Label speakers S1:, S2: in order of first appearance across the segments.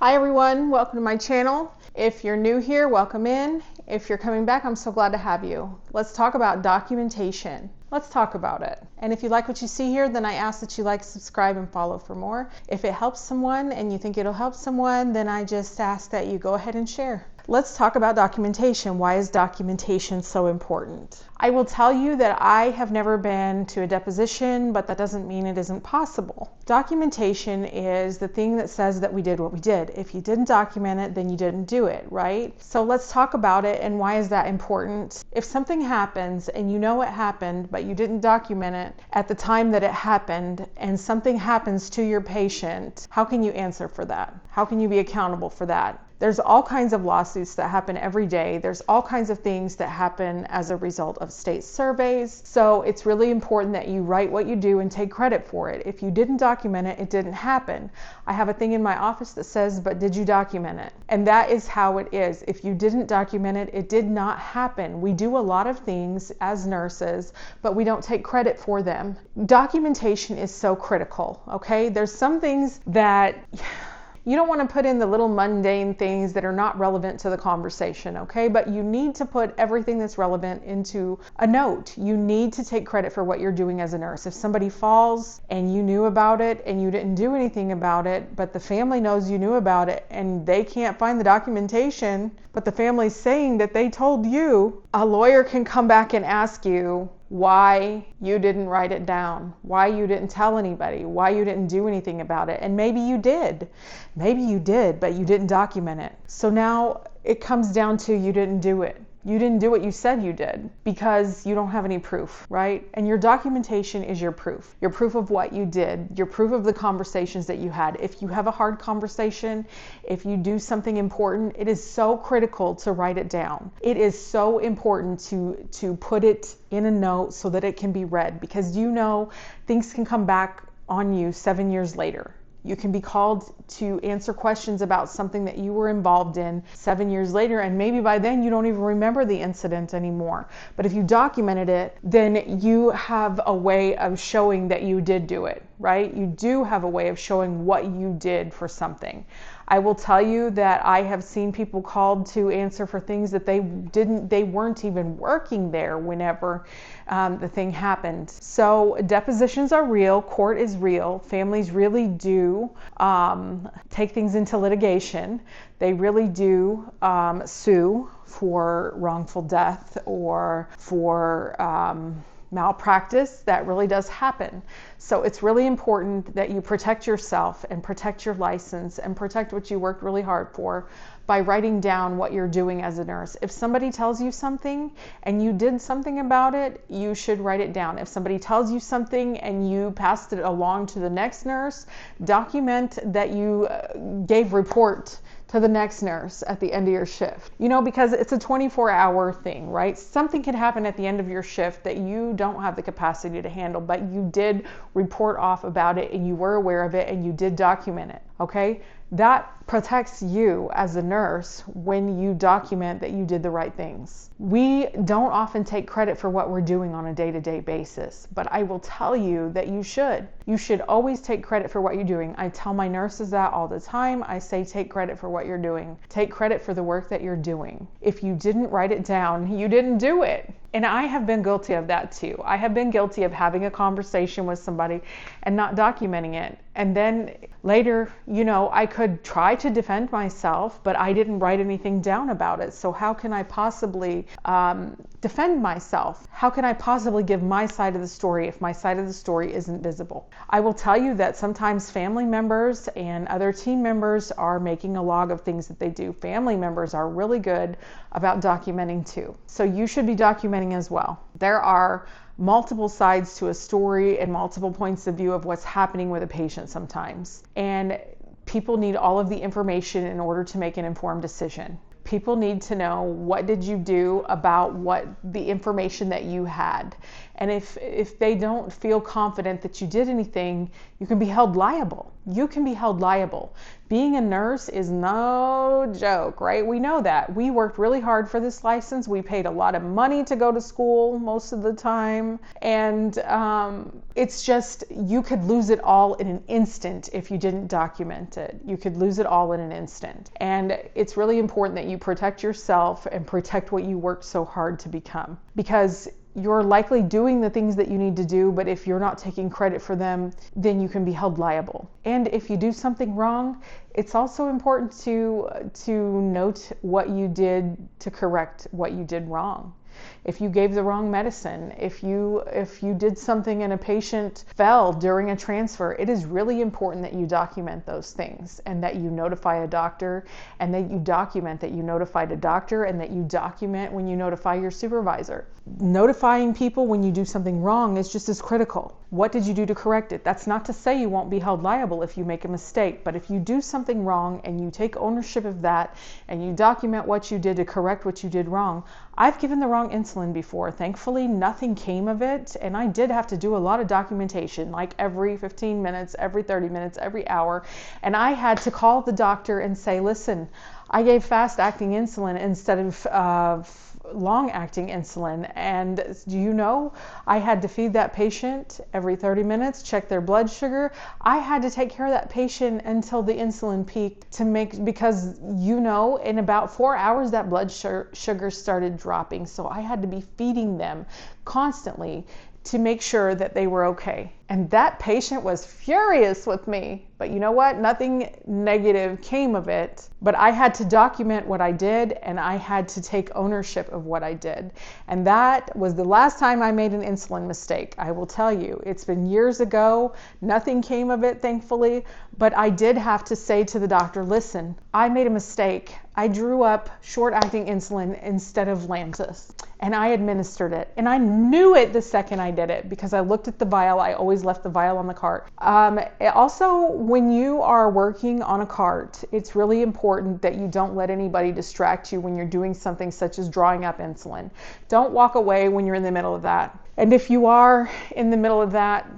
S1: Hi everyone, welcome to my channel. If you're new here, welcome in. If you're coming back, I'm so glad to have you. Let's talk about documentation. Let's talk about it. And if you like what you see here, then I ask that you like, subscribe, and follow for more. If it helps someone and you think it'll help someone, then I just ask that you go ahead and share. Let's talk about documentation. Why is documentation so important? I will tell you that I have never been to a deposition, but that doesn't mean it isn't possible. Documentation is the thing that says that we did what we did. If you didn't document it, then you didn't do it, right? So let's talk about it and why is that important? If something happens and you know it happened, but you didn't document it at the time that it happened, and something happens to your patient, how can you answer for that? How can you be accountable for that? There's all kinds of lawsuits that happen every day. There's all kinds of things that happen as a result of state surveys. So it's really important that you write what you do and take credit for it. If you didn't document it, it didn't happen. I have a thing in my office that says, but did you document it? And that is how it is. If you didn't document it, it did not happen. We do a lot of things as nurses, but we don't take credit for them. Documentation is so critical, okay? There's some things that you don't want to put in the little mundane things that are not relevant to the conversation, okay? But you need to put everything that's relevant into a note. You need to take credit for what you're doing as a nurse. If somebody falls and you knew about it and you didn't do anything about it, but the family knows you knew about it and they can't find the documentation, but the family's saying that they told you, a lawyer can come back and ask you why you didn't write it down, why you didn't tell anybody, why you didn't do anything about it. And maybe you did, but you didn't document it. So now it comes down to you didn't do it. You didn't do what you said you did because you don't have any proof, right? And your documentation is your proof of what you did, your proof of the conversations that you had. If you have a hard conversation, if you do something important, it is so critical to write it down. It is so important to put it in a note so that it can be read, because you know things can come back on you 7 years later. You can be called to answer questions about something that you were involved in 7 years later, and maybe by then you don't even remember the incident anymore. But if you documented it, then you have a way of showing that you did do it, right? You do have a way of showing what you did for something. I will tell you that I have seen people called to answer for things that they weren't even working there whenever the thing happened. So depositions are real, court is real, families really do take things into litigation. They really do sue for wrongful death or for malpractice. That really does happen. So it's really important that you protect yourself and protect your license and protect what you worked really hard for by writing down what you're doing as a nurse. If somebody tells you something and you did something about it, you should write it down. If somebody tells you something and you passed it along to the next nurse, document that you gave report to the next nurse at the end of your shift. You know, because it's a 24-hour thing, right? Something could happen at the end of your shift that you don't have the capacity to handle, but you did report off about it and you were aware of it and you did document it, okay? That protects you as a nurse when you document that you did the right things. We don't often take credit for what we're doing on a day-to-day basis, but I will tell you that you should. You should always take credit for what you're doing. I tell my nurses that all the time. I say take credit for what you're doing. Take credit for the work that you're doing. If you didn't write it down, you didn't do it. And I have been guilty of that too. I have been guilty of having a conversation with somebody and not documenting it. And then later, you know, I could try to defend myself, but I didn't write anything down about it. So how can I possibly defend myself? How can I possibly give my side of the story if my side of the story isn't visible? I will tell you that sometimes family members and other team members are making a log of things that they do. Family members are really good about documenting too. So you should be documenting as well. There are multiple sides to a story and multiple points of view of what's happening with a patient sometimes. And people need all of the information in order to make an informed decision. People need to know, what did you do about what the information that you had? And if they don't feel confident that you did anything, you can be held liable. You can be held liable. Being a nurse is no joke, right? We know that. We worked really hard for this license. We paid a lot of money to go to school most of the time. And it's just, you could lose it all in an instant if you didn't document it. You could lose it all in an instant. And it's really important that you protect yourself and protect what you worked so hard to become, because you're likely doing the things that you need to do, but if you're not taking credit for them, then you can be held liable. And if you do something wrong, it's also important to note what you did to correct what you did wrong. If you gave the wrong medicine, if you did something and a patient fell during a transfer, it is really important that you document those things, and that you notify a doctor, and that you document that you notified a doctor, and that you document when you notify your supervisor. Notifying people when you do something wrong is just as critical. What did you do to correct it? That's not to say you won't be held liable if you make a mistake, but if you do something wrong and you take ownership of that and you document what you did to correct what you did wrong. I've given the wrong insulin before. Thankfully, nothing came of it, and I did have to do a lot of documentation, like every 15 minutes, every 30 minutes, every hour, and I had to call the doctor and say, listen, I gave fast-acting insulin instead of long-acting insulin, and do you know, I had to feed that patient every 30 minutes, check their blood sugar. I had to take care of that patient until the insulin peaked because in about 4 hours that blood sugar started dropping, so I had to be feeding them constantly to make sure that they were okay. And that patient was furious with me. But you know what? Nothing negative came of it. But I had to document what I did, and I had to take ownership of what I did. And that was the last time I made an insulin mistake. I will tell you, it's been years ago. Nothing came of it, thankfully. But I did have to say to the doctor, listen, I made a mistake. I drew up short-acting insulin instead of Lantus, and I administered it. And I knew it the second I did it because I looked at the vial. I always left the vial on the cart. Also, when you are working on a cart, it's really important that you don't let anybody distract you when you're doing something such as drawing up insulin. Don't walk away when you're in the middle of that. And if you are in the middle of that,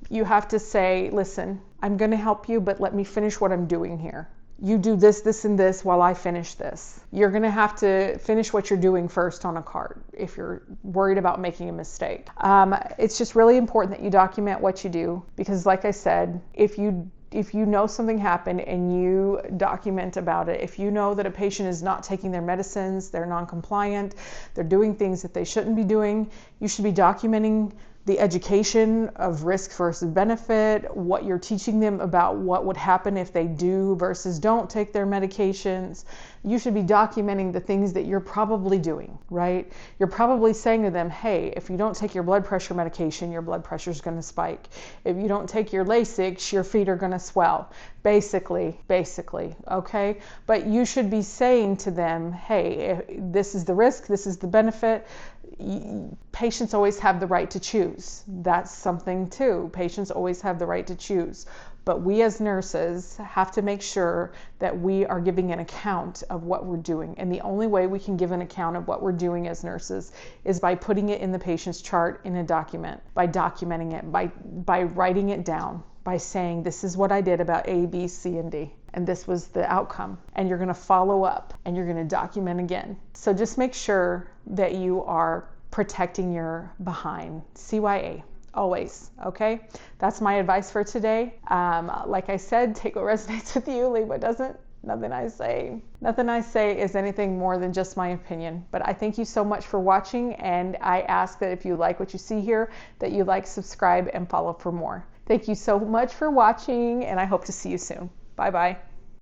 S1: you have to say, listen, I'm going to help you, but let me finish what I'm doing here. You do this, this, and this while I finish this. You're going to have to finish what you're doing first on a cart if you're worried about making a mistake. It's just really important that you document what you do, because like I said, if you know something happened and you document about it, if you know that a patient is not taking their medicines, they're non-compliant, they're doing things that they shouldn't be doing, you should be documenting the education of risk versus benefit, what you're teaching them about what would happen if they do versus don't take their medications. You should be documenting the things that you're probably doing, right? You're probably saying to them, hey, if you don't take your blood pressure medication, your blood pressure is going to spike. If you don't take your Lasix, your feet are going to swell. Basically, okay? But you should be saying to them, hey, this is the risk, this is the benefit. Patients always have the right to choose. That's something too. Patients always have the right to choose. But we as nurses have to make sure that we are giving an account of what we're doing. And the only way we can give an account of what we're doing as nurses is by putting it in the patient's chart in a document, by documenting it, by writing it down, by saying, this is what I did about A, B, C, and D. And this was the outcome. And you're going to follow up and you're going to document again. So just make sure that you are protecting your behind. CYA. Always, okay? That's my advice for today. Like I said, take what resonates with you, leave what doesn't. Nothing I say is anything more than just my opinion. But I thank you so much for watching, and I ask that if you like what you see here, that you like, subscribe, and follow for more. Thank you so much for watching, and I hope to see you soon. Bye-bye.